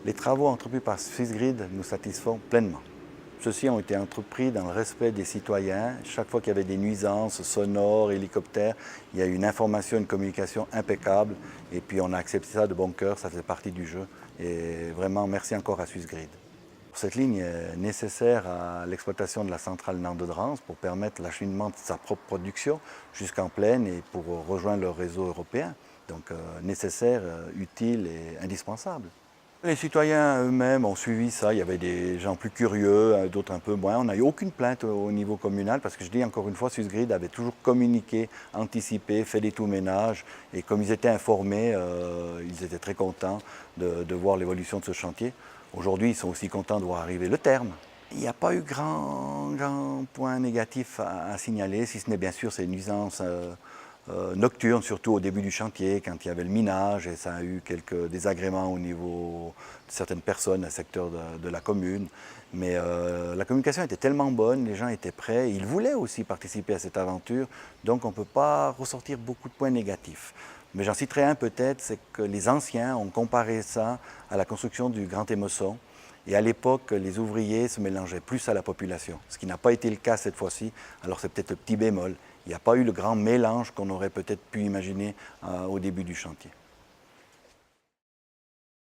Les travaux entrepris par Swissgrid nous satisfont pleinement. Ceux-ci ont été entrepris dans le respect des citoyens. Chaque fois qu'il y avait des nuisances sonores, hélicoptères, il y a eu une information, une communication impeccable. Et puis on a accepté ça de bon cœur, ça faisait partie du jeu. Et vraiment, merci encore à Swissgrid. Cette ligne est nécessaire à l'exploitation de la centrale Nantes-de-Drance pour permettre l'acheminement de sa propre production jusqu'en plaine et pour rejoindre le réseau européen. Donc nécessaire, utile et indispensable. Les citoyens eux-mêmes ont suivi ça. Il y avait des gens plus curieux, d'autres un peu moins. On n'a eu aucune plainte au niveau communal parce que je dis encore une fois, Swissgrid avait toujours communiqué, anticipé, fait des tout-ménages. Et comme ils étaient informés, ils étaient très contents de voir l'évolution de ce chantier. Aujourd'hui, ils sont aussi contents de voir arriver le terme. Il n'y a pas eu grand point négatif à signaler, si ce n'est bien sûr ces nuisances nocturnes, surtout au début du chantier, quand il y avait le minage, et ça a eu quelques désagréments au niveau de certaines personnes, un secteur de la commune. Mais la communication était tellement bonne, les gens étaient prêts, ils voulaient aussi participer à cette aventure, donc on ne peut pas ressortir beaucoup de points négatifs. Mais j'en citerai un peut-être, c'est que les anciens ont comparé ça à la construction du Grand Émosson. Et à l'époque, les ouvriers se mélangeaient plus à la population, ce qui n'a pas été le cas cette fois-ci. Alors c'est peut-être le petit bémol. Il n'y a pas eu le grand mélange qu'on aurait peut-être pu imaginer au début du chantier.